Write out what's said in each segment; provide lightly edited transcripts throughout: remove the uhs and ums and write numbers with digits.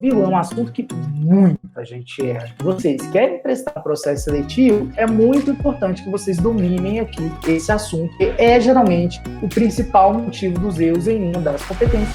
Vírgula é um assunto que muita gente erra. Vocês querem prestar processo seletivo? É muito importante que vocês dominem aqui esse assunto, que é geralmente o principal motivo dos erros em uma das competências.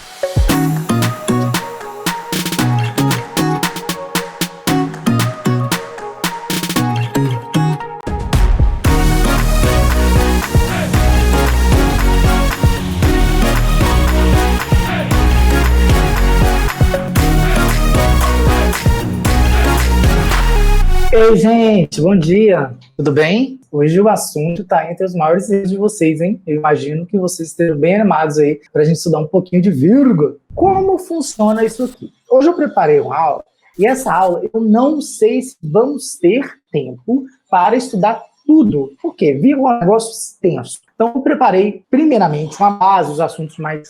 Ei, gente, bom dia, tudo bem? Hoje o assunto está entre os maiores erros de vocês, hein? Eu imagino que vocês estejam bem animados aí para a gente estudar um pouquinho de vírgula. Como funciona isso aqui? Hoje eu preparei uma aula e essa aula eu não sei se vamos ter tempo para estudar tudo. Por quê? Vírgula é um negócio extenso. Então eu preparei primeiramente uma base, os assuntos mais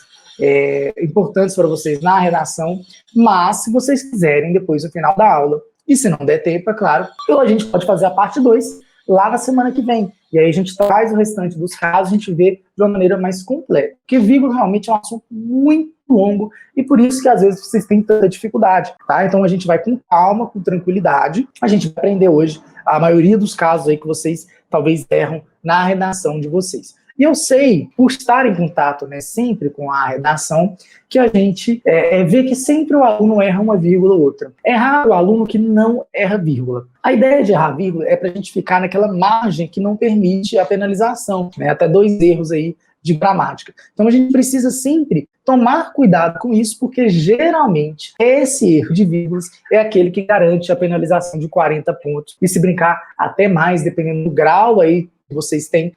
importantes para vocês na redação, mas se vocês quiserem depois no final da aula, e se não der tempo, é claro, a gente pode fazer a parte 2 lá na semana que vem. E aí a gente traz o restante dos casos, a gente vê de uma maneira mais completa. Porque vírgula realmente é um assunto muito longo e por isso que às vezes vocês têm tanta dificuldade, tá? Então a gente vai com calma, com tranquilidade. A gente vai aprender hoje a maioria dos casos aí que vocês talvez erram na redação de vocês. E eu sei, por estar em contato, né, sempre com a redação, que a gente vê que sempre o aluno erra uma vírgula ou outra. É raro o aluno que não erra vírgula. A ideia de errar vírgula é para a gente ficar naquela margem que não permite a penalização, né, até 2 erros aí de gramática. Então a gente precisa sempre tomar cuidado com isso, porque geralmente esse erro de vírgulas é aquele que garante a penalização de 40 pontos, e se brincar até mais, dependendo do grau aí que vocês têm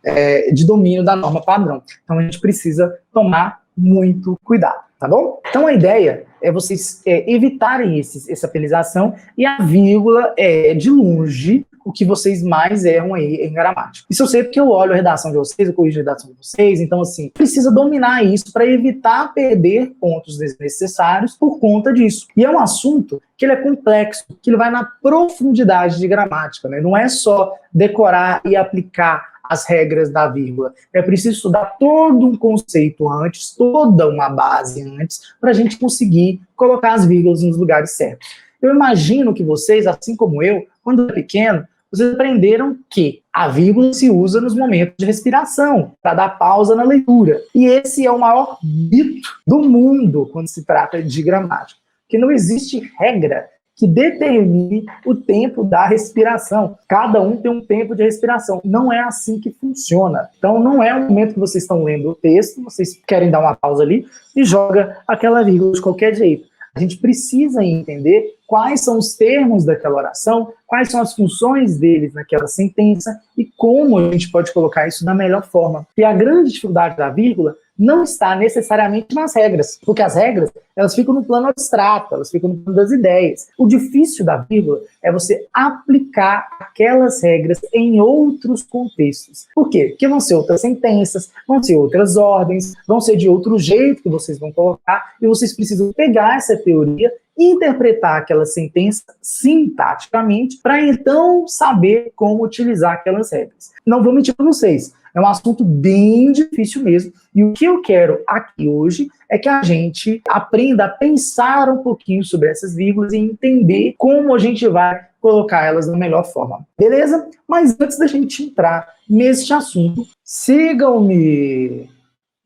de domínio da norma padrão. Então a gente precisa tomar muito cuidado, tá bom? Então a ideia é vocês evitarem essa penalização, e a vírgula é, de longe, o que vocês mais erram aí em gramática. Isso eu sei porque eu olho a redação de vocês, eu corrijo a redação de vocês, então assim, precisa dominar isso para evitar perder pontos desnecessários por conta disso. E é um assunto que ele é complexo, que ele vai na profundidade de gramática, né? Não é só decorar e aplicar as regras da vírgula. É preciso estudar todo um conceito antes, toda uma base antes, para a gente conseguir colocar as vírgulas nos lugares certos. Eu imagino que vocês, assim como eu, quando era pequeno, vocês aprenderam que a vírgula se usa nos momentos de respiração, para dar pausa na leitura. E esse é o maior mito do mundo quando se trata de gramática, que não existe regra que determine o tempo da respiração. Cada um tem um tempo de respiração. Não é assim que funciona. Então não é o momento que vocês estão lendo o texto, vocês querem dar uma pausa ali e joga aquela vírgula de qualquer jeito. A gente precisa entender quais são os termos daquela oração, quais são as funções deles naquela sentença e como a gente pode colocar isso da melhor forma. E a grande dificuldade da vírgula não está necessariamente nas regras, porque as regras, elas ficam no plano abstrato, elas ficam no plano das ideias. O difícil da vírgula é você aplicar aquelas regras em outros contextos. Por quê? Porque vão ser outras sentenças, vão ser outras ordens, vão ser de outro jeito que vocês vão colocar, e vocês precisam pegar essa teoria e interpretar aquela sentença sintaticamente para então saber como utilizar aquelas regras. Não vou mentir para vocês, é um assunto bem difícil mesmo, e o que eu quero aqui hoje é que a gente aprenda a pensar um pouquinho sobre essas vírgulas e entender como a gente vai colocar elas da melhor forma. Beleza? Mas antes da gente entrar neste assunto, sigam-me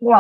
no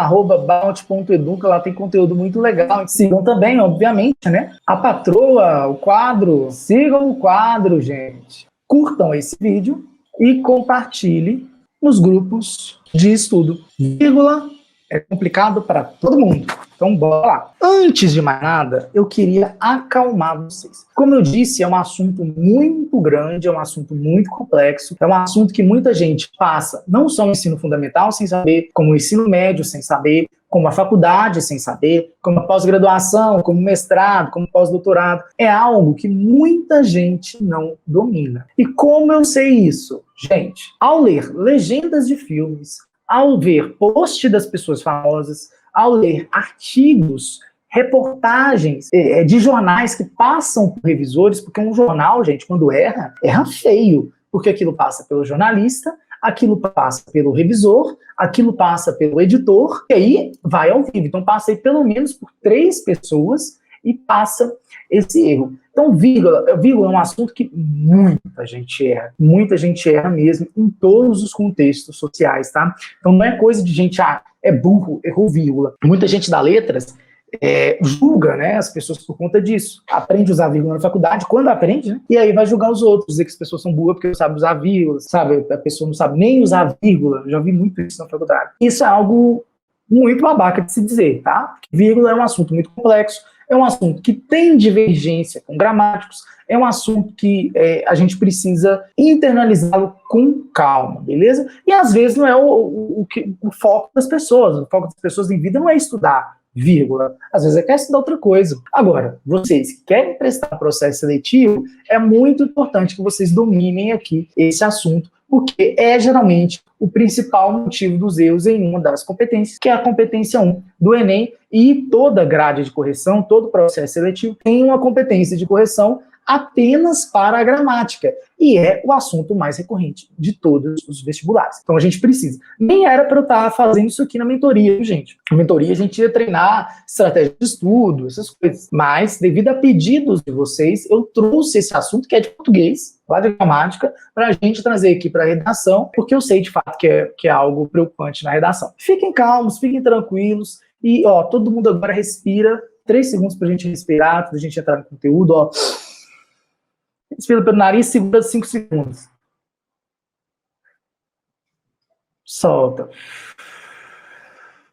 @bounty.edu, que lá tem conteúdo muito legal. Sigam também, obviamente, né? A patroa, o quadro. Sigam o quadro, gente. Curtam esse vídeo e compartilhem nos grupos de estudo. Vírgula é complicado para todo mundo. Então, bora lá. Antes de mais nada, eu queria acalmar vocês. Como eu disse, é um assunto muito grande, é um assunto muito complexo, é um assunto que muita gente passa, não só no ensino fundamental sem saber, como o ensino médio sem saber, como a faculdade sem saber, como a pós-graduação, como mestrado, como pós-doutorado. É algo que muita gente não domina. E como eu sei isso? Gente, ao ler legendas de filmes, ao ver post das pessoas famosas, ao ler artigos, reportagens de jornais que passam por revisores, porque um jornal, gente, quando erra feio, porque aquilo passa pelo jornalista, aquilo passa pelo revisor, aquilo passa pelo editor, e aí vai ao vivo. Então passa aí pelo menos por 3 pessoas e passa esse erro. Então, vírgula é um assunto que muita gente erra mesmo, em todos os contextos sociais, tá? Então, não é coisa de gente, é burro, errou vírgula. Muita gente dá letras, julga, né, as pessoas por conta disso. Aprende a usar vírgula na faculdade, quando aprende, né? E aí vai julgar os outros, dizer que as pessoas são burras porque não sabem usar vírgula, sabe? A pessoa não sabe nem usar vírgula. Eu já vi muito isso na faculdade. Isso é algo muito babaca de se dizer, tá? Vírgula é um assunto muito complexo, é um assunto que tem divergência com gramáticos, é um assunto que a gente precisa internalizá-lo com calma, beleza? E às vezes não é o foco das pessoas. O foco das pessoas em vida não é estudar vírgula. Às vezes quer estudar outra coisa. Agora, vocês que querem prestar processo seletivo, é muito importante que vocês dominem aqui esse assunto, porque é geralmente o principal motivo dos erros em uma das competências, que é a competência 1 do Enem, e toda grade de correção, todo processo seletivo tem uma competência de correção apenas para a gramática, e é o assunto mais recorrente de todos os vestibulares. Então a gente precisa. Nem era para eu estar fazendo isso aqui na mentoria, gente. Na mentoria a gente ia treinar estratégia de estudo, essas coisas. Mas, devido a pedidos de vocês, eu trouxe esse assunto que é de português, lá de gramática, para a gente trazer aqui para a redação, porque eu sei de fato que é algo preocupante na redação. Fiquem calmos, fiquem tranquilos, e todo mundo agora respira, 3 segundos para a gente respirar, para a gente entrar no conteúdo, Respira pelo nariz, segura 5 segundos. Solta.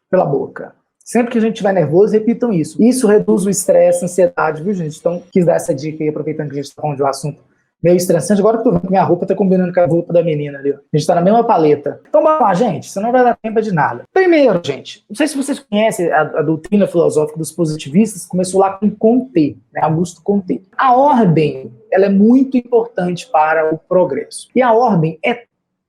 Pela boca. Sempre que a gente estiver nervoso, repitam isso. Isso reduz o estresse, a ansiedade, viu, gente? Então, quis dar essa dica aí, aproveitando que a gente está falando de um assunto meio estressante. Agora que eu tô vendo que minha roupa tá combinando com a roupa da menina ali, ó. A gente tá na mesma paleta. Então, bora lá, gente. Senão não vai dar tempo de nada. Primeiro, gente, não sei se vocês conhecem a doutrina filosófica dos positivistas, começou lá com Comte, né? Augusto Comte. A ordem, ela é muito importante para o progresso. E a ordem é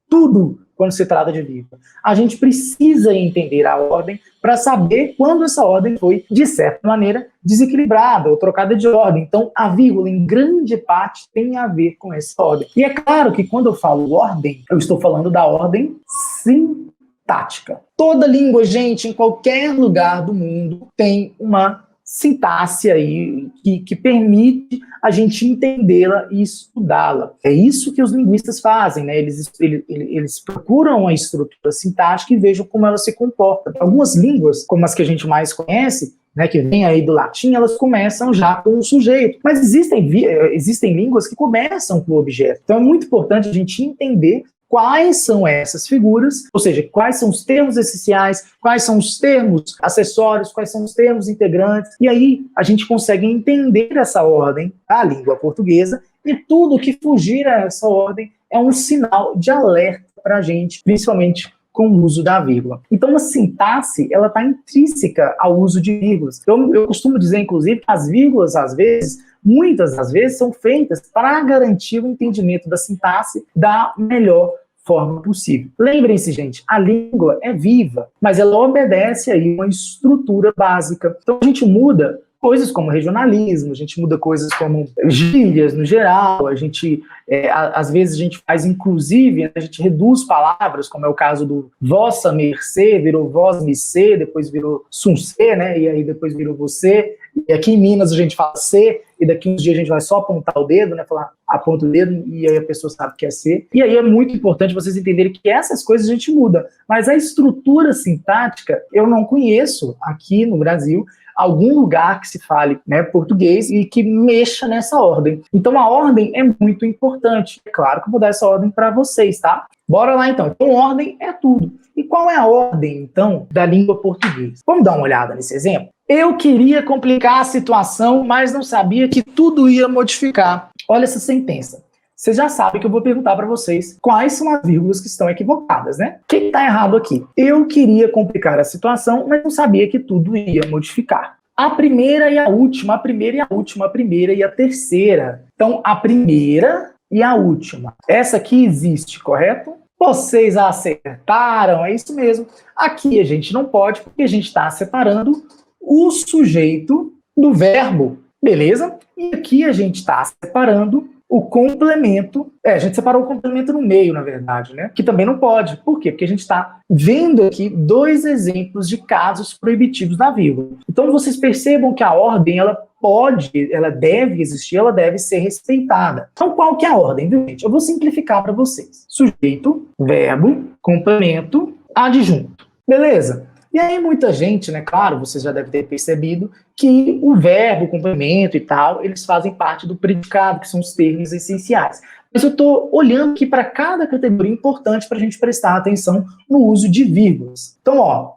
tudo quando se trata de vida. A gente precisa entender a ordem para saber quando essa ordem foi, de certa maneira, desequilibrada ou trocada de ordem. Então, a vírgula, em grande parte, tem a ver com essa ordem. E é claro que quando eu falo ordem, eu estou falando da ordem sintática. Toda língua, gente, em qualquer lugar do mundo, tem uma sintaxe aí que permite a gente entendê-la e estudá-la. É isso que os linguistas fazem, né? Eles procuram a estrutura sintática e vejam como ela se comporta. Algumas línguas, como as que a gente mais conhece, né, que vem aí do latim, elas começam já com o sujeito. Mas existem línguas que começam com o objeto. Então é muito importante a gente entender quais são essas figuras, ou seja, quais são os termos essenciais, quais são os termos acessórios, quais são os termos integrantes, e aí a gente consegue entender essa ordem da língua portuguesa, e tudo que fugir a essa ordem é um sinal de alerta para a gente, principalmente com o uso da vírgula. Então, a sintaxe, ela está intrínseca ao uso de vírgulas. Eu costumo dizer, inclusive, que as vírgulas, às vezes, muitas das vezes, são feitas para garantir o entendimento da sintaxe da melhor forma possível. Lembrem-se, gente, a língua é viva, mas ela obedece aí uma estrutura básica. Então, a gente muda coisas como regionalismo, a gente muda coisas como gírias no geral, a gente, às vezes a gente faz inclusive, a gente reduz palavras, como é o caso do vossa mercê, virou vós mercê, depois virou suncê, né, e aí depois virou você, e aqui em Minas a gente fala C, e daqui uns dias a gente vai só apontar o dedo, né, falar aponta o dedo, e aí a pessoa sabe que é C, e aí é muito importante vocês entenderem que essas coisas a gente muda, mas a estrutura sintática eu não conheço aqui no Brasil, algum lugar que se fale, né, português e que mexa nessa ordem. Então a ordem é muito importante. É claro que eu vou dar essa ordem para vocês, tá? Bora lá então. Então ordem é tudo. E qual é a ordem, então, da língua portuguesa? Vamos dar uma olhada nesse exemplo? Eu queria complicar a situação, mas não sabia que tudo ia modificar. Olha essa sentença. Vocês já sabem que eu vou perguntar para vocês quais são as vírgulas que estão equivocadas, né? O que está errado aqui? Eu queria complicar a situação, mas não sabia que tudo ia modificar. A primeira e a última, a primeira e a última, a primeira e a terceira. Então, a primeira e a última. Essa aqui existe, correto? Vocês acertaram, é isso mesmo. Aqui a gente não pode, porque a gente está separando o sujeito do verbo, beleza? E aqui a gente está separando o complemento. A gente separou o complemento no meio, na verdade, né? Que também não pode. Por quê? Porque a gente está vendo aqui 2 exemplos de casos proibitivos da vírgula. Então, vocês percebam que a ordem, ela deve existir, ela deve ser respeitada. Então, qual que é a ordem, viu, gente? Eu vou simplificar para vocês. Sujeito, verbo, complemento, adjunto. Beleza? E aí muita gente, né, claro, vocês já devem ter percebido que o verbo, o complemento e tal, eles fazem parte do predicado, que são os termos essenciais. Mas eu estou olhando aqui para cada categoria importante para a gente prestar atenção no uso de vírgulas. Então, ó,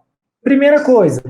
primeira coisa,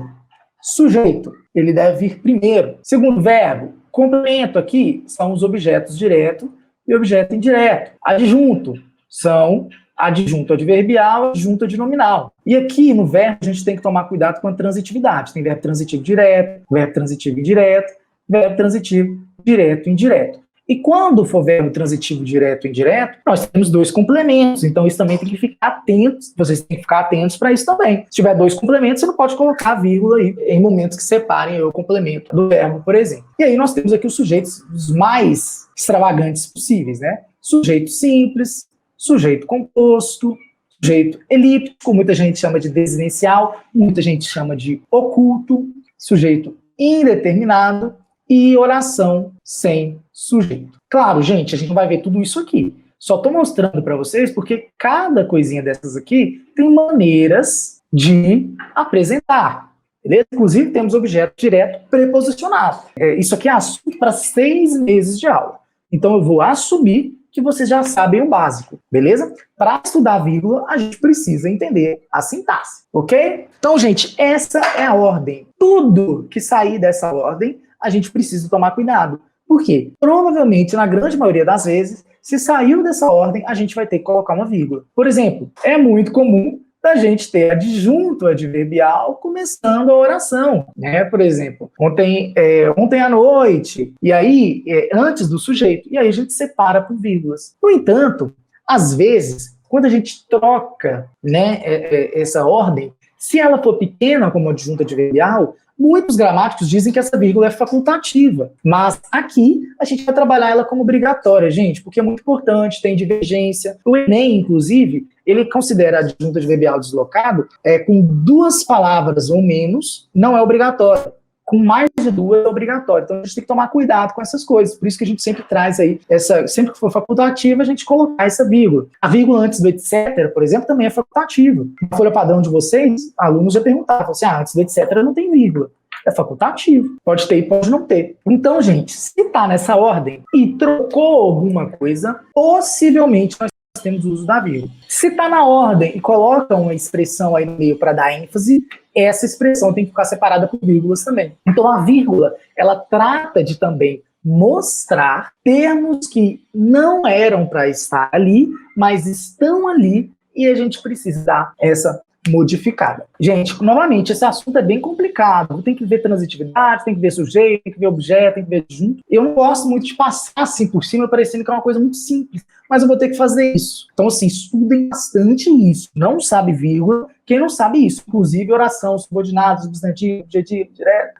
sujeito, ele deve vir primeiro. Segundo verbo, complemento aqui são os objetos direto e objeto indireto. Adjunto são adjunto adverbial, adjunto adnominal. E aqui no verbo a gente tem que tomar cuidado com a transitividade. Tem verbo transitivo direto, verbo transitivo indireto, verbo transitivo direto e indireto. E quando for verbo transitivo direto e indireto, nós temos 2 complementos. Então isso também tem que ficar atentos. Vocês têm que ficar atentos para isso também. Se tiver 2 complementos, você não pode colocar vírgula aí em momentos que separem o complemento do verbo, por exemplo. E aí nós temos aqui os sujeitos os mais extravagantes possíveis, né? Sujeito simples, sujeito composto, sujeito elíptico, muita gente chama de desinencial, muita gente chama de oculto, sujeito indeterminado e oração sem sujeito. Claro, gente, a gente não vai ver tudo isso aqui. Só estou mostrando para vocês porque cada coisinha dessas aqui tem maneiras de apresentar. Beleza? Inclusive, temos objeto direto preposicionado. Isso aqui é assunto para 6 meses de aula. Então, eu vou assumir que vocês já sabem o básico, beleza? Para estudar vírgula, a gente precisa entender a sintaxe, ok? Então, gente, essa é a ordem. Tudo que sair dessa ordem, a gente precisa tomar cuidado. Por quê? Provavelmente, na grande maioria das vezes, se saiu dessa ordem, a gente vai ter que colocar uma vírgula. Por exemplo, é muito comum da gente ter adjunto adverbial começando a oração, né? Por exemplo, ontem à noite, e aí, antes do sujeito, e aí a gente separa por vírgulas. No entanto, às vezes, quando a gente troca, né, essa ordem, se ela for pequena como adjunto adverbial, muitos gramáticos dizem que essa vírgula é facultativa, mas aqui a gente vai trabalhar ela como obrigatória, gente, porque é muito importante, tem divergência. O Enem, inclusive, ele considera adjunto adverbial deslocado com 2 palavras ou menos, não é obrigatório. Com mais de 2 é obrigatório. Então a gente tem que tomar cuidado com essas coisas. Por isso que a gente sempre traz aí, sempre que for facultativa, a gente colocar essa vírgula. A vírgula antes do etc., por exemplo, também é facultativa. Na folha padrão de vocês, alunos já perguntavam assim, antes do etc. não tem vírgula. É facultativo. Pode ter e pode não ter. Então, gente, se está nessa ordem e trocou alguma coisa, possivelmente nós temos o uso da vírgula. Se está na ordem e coloca uma expressão aí no meio para dar ênfase, essa expressão tem que ficar separada por vírgulas também. Então a vírgula, ela trata de também mostrar termos que não eram para estar ali, mas estão ali e a gente precisa dar essa modificada. Gente, novamente, esse assunto é bem complicado. Tem que ver transitividade, tem que ver sujeito, tem que ver objeto, tem que ver junto. Eu não gosto muito de passar assim por cima, parecendo que é uma coisa muito simples, mas eu vou ter que fazer isso. Então, assim, estudem bastante isso. Não sabe vírgula, quem não sabe isso. Inclusive, oração, subordinado, substantivo, objetivo, direto,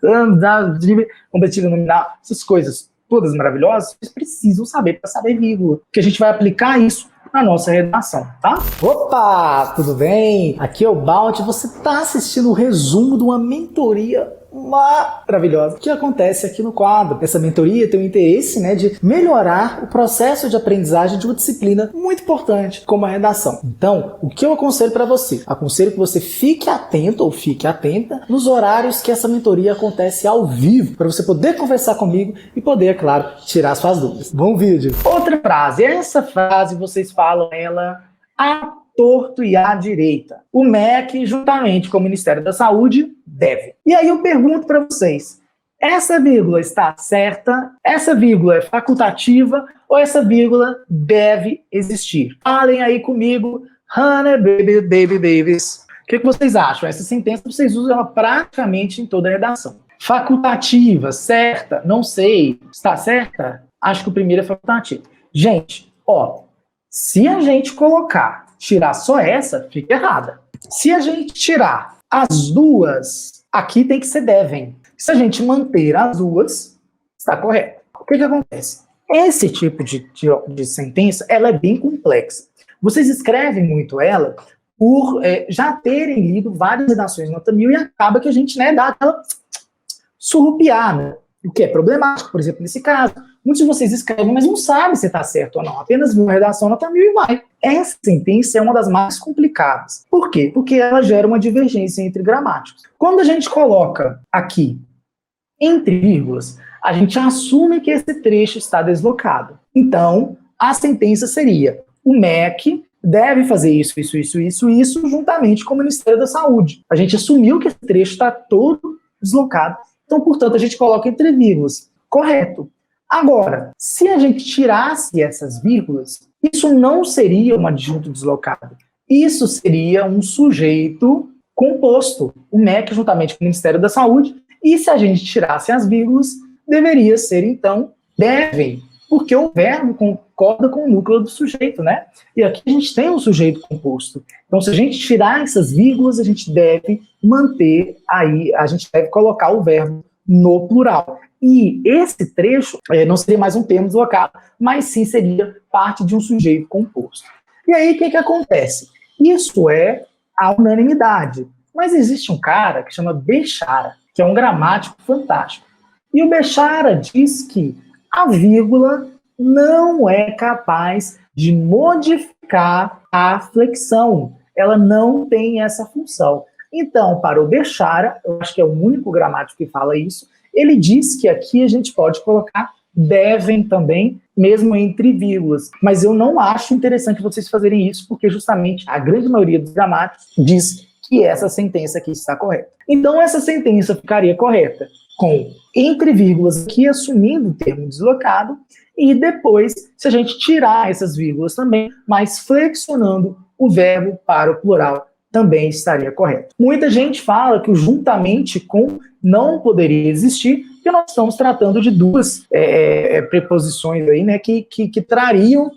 competitivo, nominal, essas coisas todas maravilhosas, vocês precisam saber para saber vírgula, porque a gente vai aplicar isso na nossa redação, tá? Opa, tudo bem? Aqui é o Balt, você está assistindo o resumo de uma mentoria maravilhosa que acontece aqui no quadro. Essa mentoria tem o interesse, né, de melhorar o processo de aprendizagem de uma disciplina muito importante como a redação. Então, o que eu aconselho para você? Aconselho que você fique atento ou fique atenta nos horários que essa mentoria acontece ao vivo, para você poder conversar comigo e poder, é claro, tirar suas dúvidas. Bom vídeo! Outra frase, essa frase vocês falam ela a torto e à direita. O MEC, juntamente com o Ministério da Saúde, deve. E aí eu pergunto para vocês, essa vírgula está certa? Essa vírgula é facultativa? Ou essa vírgula deve existir? Falem aí comigo, Hannah Baby Baby Babies. O que vocês acham? Essa sentença vocês usam ela praticamente em toda a redação. Facultativa, certa? Não sei. Está certa? Acho que o primeiro é facultativo. Gente, ó, se a gente tirar só essa, fica errada. Se a gente tirar as duas, aqui tem que ser devem. Se a gente manter as duas, está correto. O que acontece? Esse tipo de sentença, ela é bem complexa. Vocês escrevem muito ela por já terem lido várias redações nota 1000 e acaba que a gente, né, dá aquela surrupiada, o que é problemático, por exemplo, nesse caso. Muitos de vocês escrevem, mas não sabem se está certo ou não, apenas viu uma redação nota 1000 e vai. Essa sentença é uma das mais complicadas. Por quê? Porque ela gera uma divergência entre gramáticos. Quando a gente coloca aqui entre vírgulas, a gente assume que esse trecho está deslocado. Então, a sentença seria: o MEC deve fazer isso, juntamente com o Ministério da Saúde. A gente assumiu que esse trecho está todo deslocado, então, portanto, a gente coloca entre vírgulas. Correto. Agora, se a gente tirasse essas vírgulas, isso não seria um adjunto deslocado. Isso seria um sujeito composto, o MEC juntamente com o Ministério da Saúde, e se a gente tirasse as vírgulas, deveria ser, então, devem, porque o verbo concorda com o núcleo do sujeito, né? E aqui a gente tem um sujeito composto. Então, se a gente tirar essas vírgulas, a gente deve manter aí, a gente deve colocar o verbo no plural. E esse trecho não seria mais um termo deslocado, mas sim seria parte de um sujeito composto. E aí, o que acontece? Isso é a unanimidade. Mas existe um cara que chama Bechara, que é um gramático fantástico. E o Bechara diz que a vírgula não é capaz de modificar a flexão. Ela não tem essa função. Então, para o Bechara, eu acho que é o único gramático que fala isso, ele diz que aqui a gente pode colocar devem também, mesmo entre vírgulas. Mas eu não acho interessante vocês fazerem isso, porque justamente a grande maioria dos gramáticos diz que essa sentença aqui está correta. Então, essa sentença ficaria correta com entre vírgulas aqui, assumindo o termo deslocado, e depois, se a gente tirar essas vírgulas também, mas flexionando o verbo para o plural, também estaria correto. Muita gente fala que o juntamente com não poderia existir, porque nós estamos tratando de duas preposições aí, né, que trariam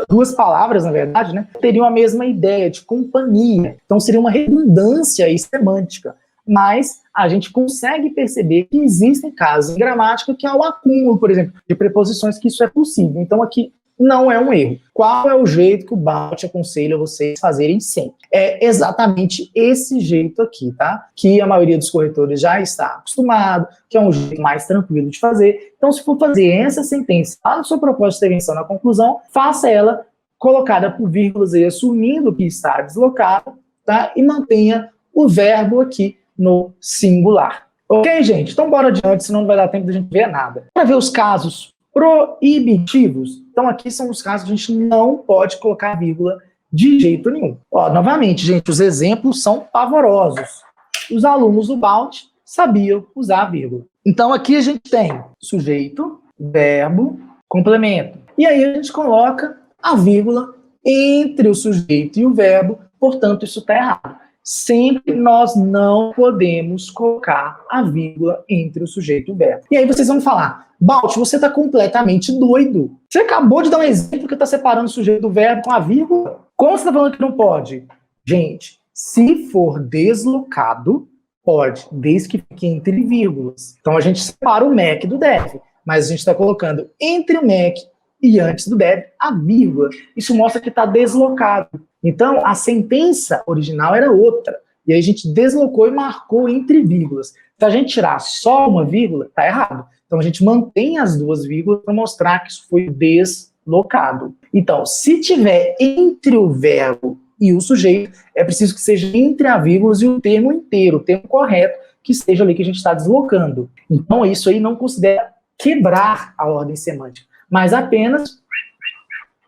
duas palavras, na verdade, né, teriam a mesma ideia de companhia. Então seria uma redundância aí semântica. Mas a gente consegue perceber que existem casos em gramática que há o acúmulo, por exemplo, de preposições que isso é possível. Então aqui não é um erro. Qual é o jeito que o Balt aconselha vocês fazerem sempre? É exatamente esse jeito aqui, tá? Que a maioria dos corretores já está acostumado, que é um jeito mais tranquilo de fazer. Então, se for fazer essa sentença lá no seu propósito de intervenção na conclusão, faça ela colocada por vírgulas e assumindo que está deslocado, tá? E mantenha o verbo aqui no singular. Ok, gente? Então, bora adiante, senão não vai dar tempo de a gente ver nada. Para ver os casos proibitivos. Então, aqui são os casos que a gente não pode colocar vírgula de jeito nenhum. Ó, novamente, gente, os exemplos são pavorosos. Os alunos do Balt sabiam usar a vírgula. Então, aqui a gente tem sujeito, verbo, complemento. E aí a gente coloca a vírgula entre o sujeito e o verbo, portanto, isso está errado. Sempre nós não podemos colocar a vírgula entre o sujeito e o verbo. E aí vocês vão falar: Balt, você está completamente doido. Você acabou de dar um exemplo que está separando o sujeito do verbo com a vírgula. Como você está falando que não pode? Gente, se for deslocado, pode, desde que fique entre vírgulas. Então a gente separa o MEC do deve, mas a gente está colocando entre o MEC e antes do deve a vírgula. Isso mostra que está deslocado. Então, a sentença original era outra. E aí a gente deslocou e marcou entre vírgulas. Se a gente tirar só uma vírgula, está errado. Então, a gente mantém as duas vírgulas para mostrar que isso foi deslocado. Então, se tiver entre o verbo e o sujeito, é preciso que seja entre a vírgula e o termo inteiro, o termo correto, que esteja ali que a gente está deslocando. Então, isso aí não considera quebrar a ordem semântica, mas apenas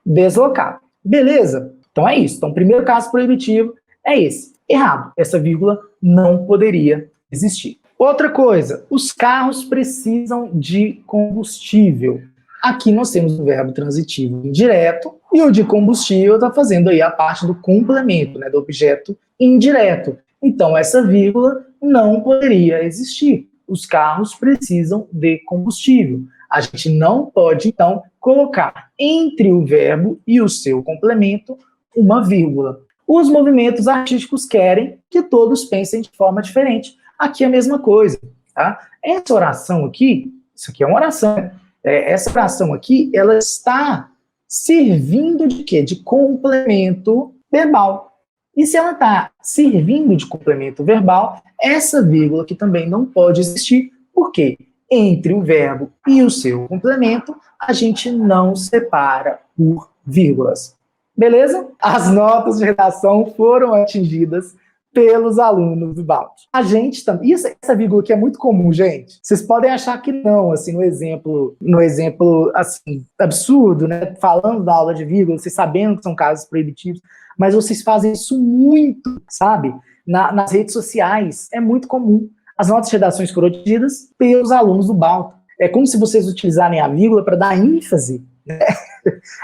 deslocar. Beleza? Então é isso. Então o primeiro caso proibitivo é esse. Errado. Essa vírgula não poderia existir. Outra coisa, os carros precisam de combustível. Aqui nós temos o verbo transitivo indireto e o de combustível está fazendo aí a parte do complemento, né, do objeto indireto. Então essa vírgula não poderia existir. Os carros precisam de combustível. A gente não pode, então, colocar entre o verbo e o seu complemento uma vírgula. Os movimentos artísticos querem que todos pensem de forma diferente. Aqui é a mesma coisa, tá? Essa oração aqui, isso aqui é uma oração. essa fração aqui, ela está servindo de quê? De complemento verbal. E se ela está servindo de complemento verbal, essa vírgula aqui também não pode existir. Por quê? Entre o verbo e o seu complemento, a gente não separa por vírgulas. Beleza? As notas de redação foram atingidas pelos alunos do BALT. A gente também... Essa vírgula aqui é muito comum, gente. Vocês podem achar que não, assim, no exemplo assim, absurdo, né? Falando da aula de vírgula, vocês sabendo que são casos proibitivos, mas vocês fazem isso muito, sabe? Nas redes sociais, é muito comum. As notas de redação foram atingidas pelos alunos do BALT. É como se vocês utilizarem a vírgula para dar ênfase, né?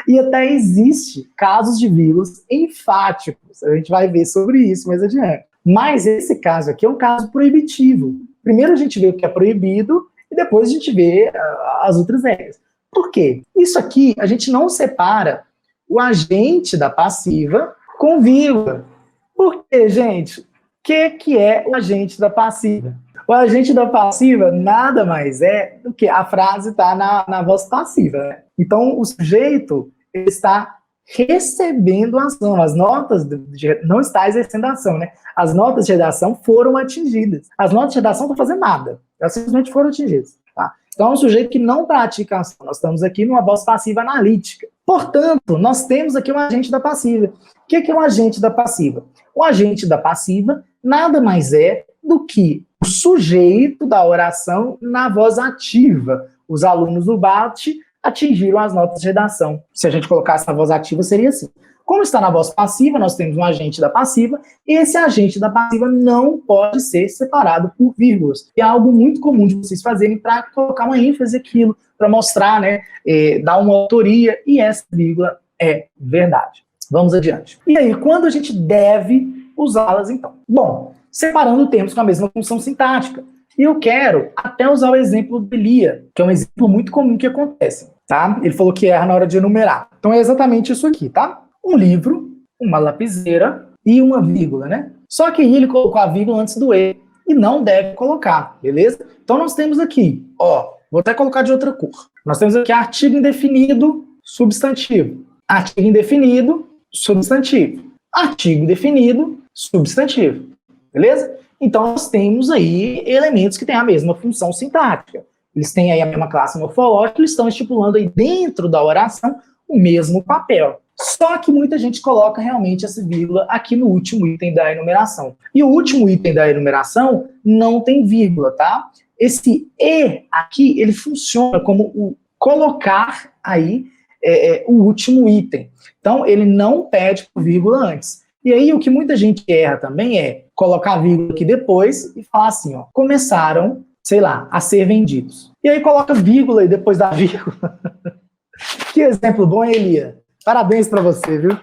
E até existe casos de vírgulas enfáticos. A gente vai ver sobre isso mais adiante. Mas esse caso aqui é um caso proibitivo. Primeiro a gente vê o que é proibido e depois a gente vê as outras regras. Por quê? Isso aqui a gente não separa o agente da passiva com vírgula. Por quê, gente? O que é o agente da passiva? O agente da passiva nada mais é do que a frase está na voz passiva, né? Então, o sujeito ele está recebendo a ação. As notas não está exercendo a ação, né? As notas de redação foram atingidas. As notas de redação não estão fazendo nada. Elas simplesmente foram atingidas. Tá? Então, é um sujeito que não pratica a ação. Nós estamos aqui numa voz passiva analítica. Portanto, nós temos aqui um agente da passiva. O que é um agente da passiva? O agente da passiva nada mais é do que o sujeito da oração na voz ativa. Os alunos do BALT atingiram as notas de redação. Se a gente colocasse na voz ativa, seria assim. Como está na voz passiva, nós temos um agente da passiva, e esse agente da passiva não pode ser separado por vírgulas. E é algo muito comum de vocês fazerem para colocar uma ênfase naquilo, para mostrar, né, dar uma autoria, e essa vírgula é verdade. Vamos adiante. E aí, quando a gente deve usá-las, então? Bom, separando termos com a mesma função sintática. E eu quero até usar o exemplo do Elia, que é um exemplo muito comum que acontece, tá? Ele falou que erra na hora de enumerar. Então é exatamente isso aqui, tá? Um livro, uma lapiseira e uma vírgula, né? Só que aí ele colocou a vírgula antes do E e não deve colocar, beleza? Então nós temos aqui, ó, vou até colocar de outra cor. Nós temos aqui artigo indefinido, substantivo. Artigo indefinido, substantivo. Artigo indefinido, substantivo. Beleza? Então, nós temos aí elementos que têm a mesma função sintática. Eles têm aí a mesma classe morfológica, eles estão estipulando aí dentro da oração o mesmo papel. Só que muita gente coloca realmente essa vírgula aqui no último item da enumeração. E o último item da enumeração não tem vírgula, tá? Esse E aqui, ele funciona como o colocar aí o último item. Então, ele não pede por vírgula antes. E aí, o que muita gente erra também é colocar a vírgula aqui depois e falar assim, ó, começaram, sei lá, a ser vendidos. E aí coloca vírgula aí depois da vírgula. Que exemplo bom, hein, Elia? Parabéns para você, viu?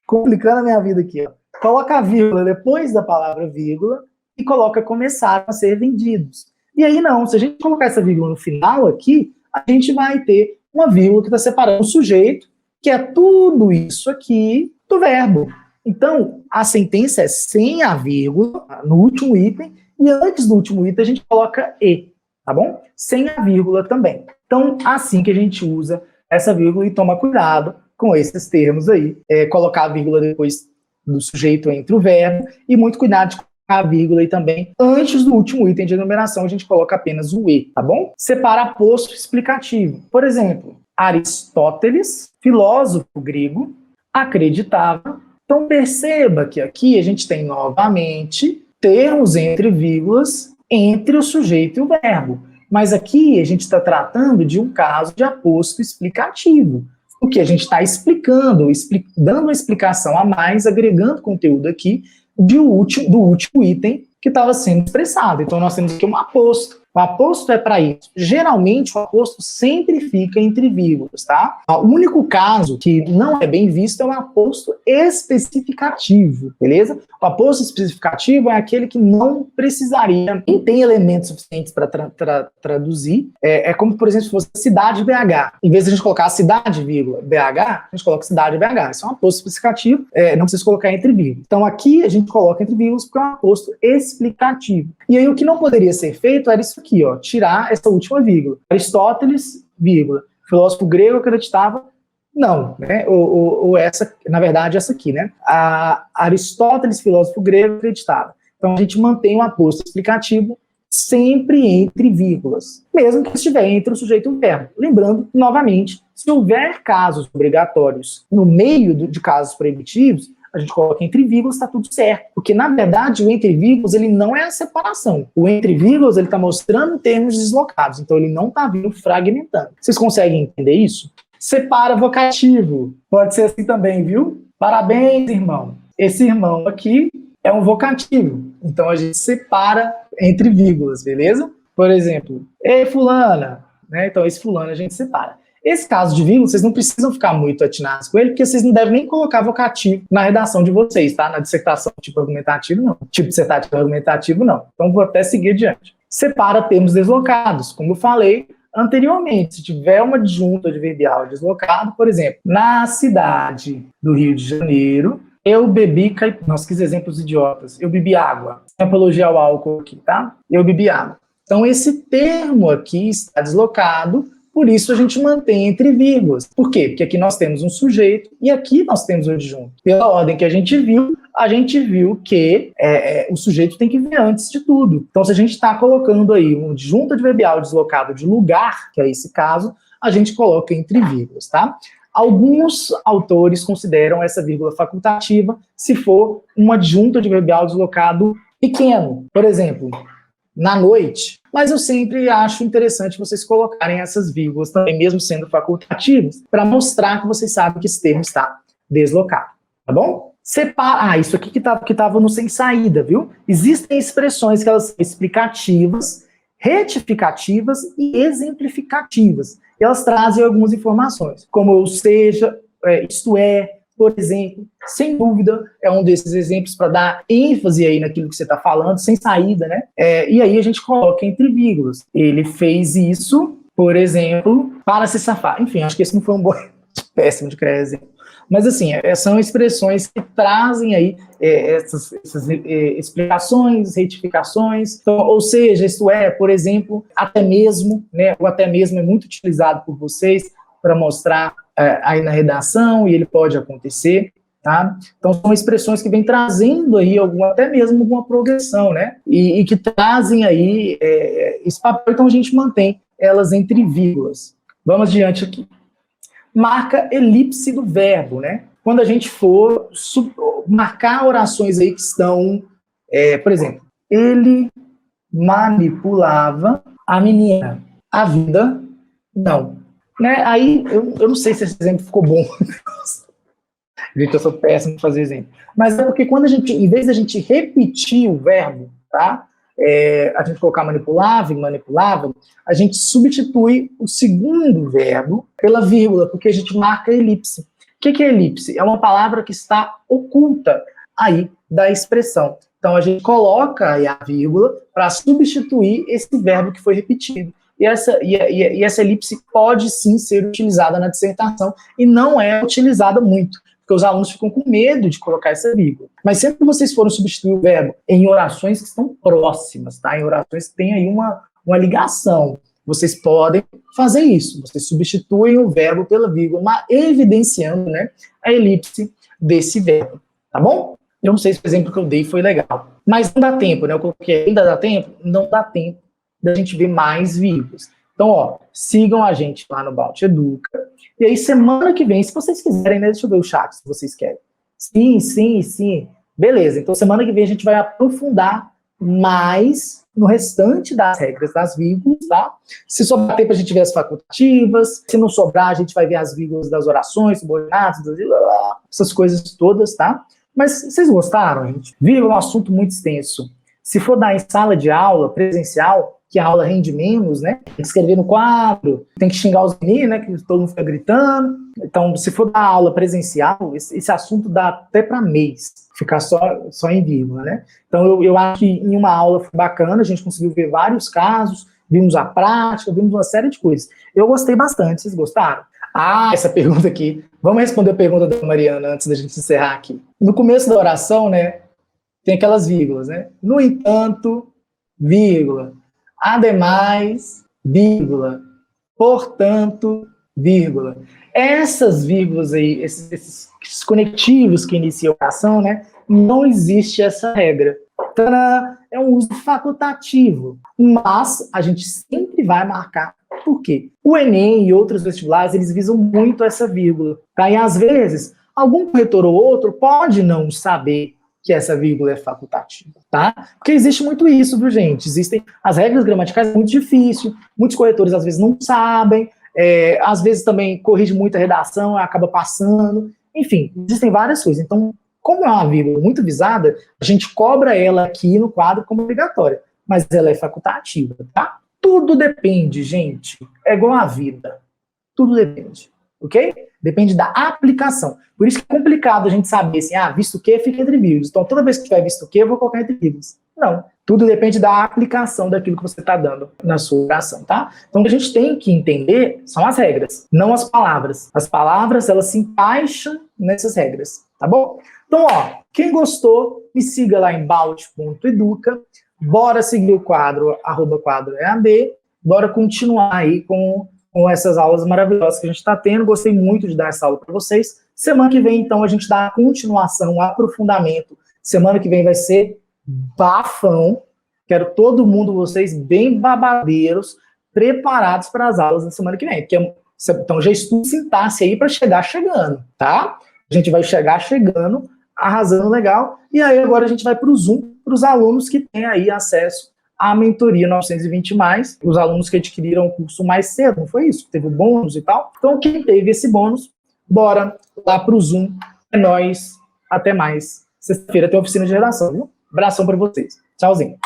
Complicando a minha vida aqui, ó. Coloca a vírgula depois da palavra vírgula e coloca começaram a ser vendidos. E aí não, se a gente colocar essa vírgula no final aqui, a gente vai ter uma vírgula que está separando o sujeito, que é tudo isso aqui do verbo. Então, a sentença é sem a vírgula, no último item, e antes do último item a gente coloca E, tá bom? Sem a vírgula também. Então, assim que a gente usa essa vírgula e toma cuidado com esses termos aí. Colocar a vírgula depois do sujeito entre o verbo, e muito cuidado de colocar a vírgula aí também. Antes do último item de enumeração, a gente coloca apenas o E, tá bom? Separa aposto explicativo. Por exemplo, Aristóteles, filósofo grego, acreditava. Então, perceba que aqui a gente tem novamente termos entre vírgulas entre o sujeito e o verbo. Mas aqui a gente está tratando de um caso de aposto explicativo. O que a gente está explicando, dando uma explicação a mais, agregando conteúdo aqui do último item que estava sendo expressado. Então, nós temos aqui um aposto. O aposto é para isso. Geralmente, o aposto sempre fica entre vírgulas, tá? O único caso que não é bem visto é o aposto especificativo, beleza? O aposto especificativo é aquele que não precisaria, nem tem elementos suficientes para traduzir. É como, por exemplo, se fosse cidade BH. Em vez de a gente colocar cidade, vírgula, BH, a gente coloca cidade BH. Isso é um aposto especificativo, não precisa colocar entre vírgulas. Então, aqui a gente coloca entre vírgulas porque é um aposto explicativo. E aí, o que não poderia ser feito era isso aqui, ó, tirar essa última vírgula. Aristóteles vírgula. O filósofo grego acreditava, não, né? Ou essa, na verdade, essa aqui, né? Aristóteles, filósofo grego, acreditava. Então a gente mantém um aposto explicativo sempre entre vírgulas, mesmo que estiver entre o sujeito e o verbo. Lembrando, novamente, se houver casos obrigatórios no meio de casos proibitivos, a gente coloca entre vírgulas, está tudo certo. Porque, na verdade, o entre vírgulas, ele não é a separação. O entre vírgulas, ele está mostrando termos deslocados. Então, ele não está vindo fragmentando. Vocês conseguem entender isso? Separa vocativo. Pode ser assim também, viu? Parabéns, irmão. Esse irmão aqui é um vocativo. Então, a gente separa entre vírgulas, beleza? Por exemplo, ei, fulana. Né? Então, esse fulano a gente separa. Esse caso de vírgula, vocês não precisam ficar muito atinados com ele, porque vocês não devem nem colocar vocativo na redação de vocês, tá? Na dissertação tipo argumentativo, não. Tipo dissertativo argumentativo, não. Então, vou até seguir adiante. Separa termos deslocados. Como eu falei anteriormente, se tiver uma adjunta adverbial deslocado, por exemplo, na cidade do Rio de Janeiro, eu bebi... Nossa, que exemplos idiotas. Eu bebi água. Apologia ao álcool aqui, tá? Eu bebi água. Então, esse termo aqui está deslocado. Por isso a gente mantém entre vírgulas. Por quê? Porque aqui nós temos um sujeito e aqui nós temos o adjunto. Pela ordem que a gente viu que o sujeito tem que vir antes de tudo. Então, se a gente está colocando aí um adjunto adverbial deslocado de lugar, que é esse caso, a gente coloca entre vírgulas, tá? Alguns autores consideram essa vírgula facultativa se for um adjunto adverbial deslocado pequeno. Por exemplo, na noite, mas eu sempre acho interessante vocês colocarem essas vírgulas também, mesmo sendo facultativos, para mostrar que vocês sabem que esse termo está deslocado, tá bom? Isso aqui que estava no sem saída, viu? Existem expressões que elas são explicativas, retificativas e exemplificativas. E elas trazem algumas informações, como ou seja, isto é, por exemplo, sem dúvida, é um desses exemplos para dar ênfase aí naquilo que você está falando, sem saída, né? E aí a gente coloca entre vírgulas. Ele fez isso, por exemplo, para se safar. Enfim, acho que esse não foi um bom, péssimo de criar exemplo. Mas, assim, são expressões que trazem aí essas explicações, retificações. Então, ou seja, isto é, por exemplo, até mesmo, né? O até mesmo é muito utilizado por vocês para mostrar aí na redação, e ele pode acontecer, tá? Então, são expressões que vêm trazendo aí até mesmo alguma progressão, né? E que trazem aí esse papel, então a gente mantém elas entre vírgulas. Vamos adiante aqui. Marca elipse do verbo, né? Quando a gente for marcar orações aí que estão, por exemplo, ele manipulava a menina, a vida não. Né? Aí, eu não sei se esse exemplo ficou bom. Gente, eu sou péssimo em fazer exemplo. Mas é porque quando a gente, em vez da gente repetir o verbo, tá? A gente colocar manipulava e manipulava, a gente substitui o segundo verbo pela vírgula, porque a gente marca elipse. O que é elipse? É uma palavra que está oculta aí da expressão. Então, a gente coloca aí a vírgula para substituir esse verbo que foi repetido. E essa elipse pode sim ser utilizada na dissertação e não é utilizada muito, porque os alunos ficam com medo de colocar essa vírgula. Mas sempre que vocês forem substituir o verbo em orações que estão próximas, tá? Em orações que têm aí uma ligação, vocês podem fazer isso. Vocês substituem o verbo pela vírgula, mas evidenciando, né, a elipse desse verbo, tá bom? Eu não sei se o exemplo que eu dei foi legal. Mas não dá tempo, né? Eu coloquei ainda dá tempo? Não dá tempo da gente ver mais vírgulas. Então, ó, sigam a gente lá no Balt Educa. E aí, semana que vem, se vocês quiserem, né? Deixa eu ver o chat, se vocês querem. Sim. Beleza, então semana que vem a gente vai aprofundar mais no restante das regras das vírgulas, tá? Se sobrar tempo, a gente vê as facultativas. Se não sobrar, a gente vai ver as vírgulas das orações, subordinadas, essas coisas todas, tá? Mas vocês gostaram, gente? Vírgula é um assunto muito extenso. Se for dar em sala de aula, presencial, que a aula rende menos, né? Tem que escrever no quadro, tem que xingar os meninos, né? Que todo mundo fica gritando. Então, se for dar aula presencial, esse assunto dá até para mês, ficar só em vírgula, né? Então, eu acho que em uma aula foi bacana, a gente conseguiu ver vários casos, vimos a prática, vimos uma série de coisas. Eu gostei bastante, vocês gostaram? Essa pergunta aqui. Vamos responder a pergunta da Mariana antes da gente encerrar aqui. No começo da oração, né? Tem aquelas vírgulas, né? No entanto, vírgula. Ademais, vírgula. portanto, vírgula. Essas vírgulas aí, esses conectivos que iniciam a oração, né? Não existe essa regra. Tadã, é um uso facultativo, mas a gente sempre vai marcar. Por quê? O Enem e outros vestibulares, eles visam muito essa vírgula. Tá? E às vezes, algum corretor ou outro pode não saber que essa vírgula é facultativa, tá? Porque existe muito isso, viu, gente? Existem as regras gramaticais, é muito difícil, muitos corretores às vezes não sabem, às vezes também corrige muita redação, acaba passando, enfim, existem várias coisas. Então, como é uma vírgula muito visada, a gente cobra ela aqui no quadro como obrigatória, mas ela é facultativa, tá? Tudo depende, gente, é igual a vida, tudo depende, ok? Depende da aplicação. Por isso que é complicado a gente saber assim, visto que fica entre vírgulas. Então, toda vez que tiver visto que, eu vou colocar entre vírgulas. Não. Tudo depende da aplicação daquilo que você está dando na sua oração, tá? Então, o que a gente tem que entender são as regras, não as palavras. As palavras, elas se encaixam nessas regras, tá bom? Então, quem gostou, me siga lá em balde.educa. Bora seguir o quadro, @quadroead. Bora continuar aí com essas aulas maravilhosas que a gente está tendo. Gostei muito de dar essa aula para vocês. Semana que vem, então, a gente dá a continuação, um aprofundamento. Semana que vem vai ser bafão. Quero todo mundo, vocês, bem babadeiros, preparados para as aulas da semana que vem. Porque, então, já estudo sintaxe aí para chegar chegando, tá? A gente vai chegar chegando, arrasando legal. E aí, agora a gente vai para o Zoom, para os alunos que têm aí acesso a mentoria 920+, os alunos que adquiriram o curso mais cedo, não foi isso? Teve o bônus e tal. Então, quem teve esse bônus, bora lá pro Zoom. É nóis. Até mais. Sexta-feira tem oficina de redação, viu? Abração para vocês. Tchauzinho.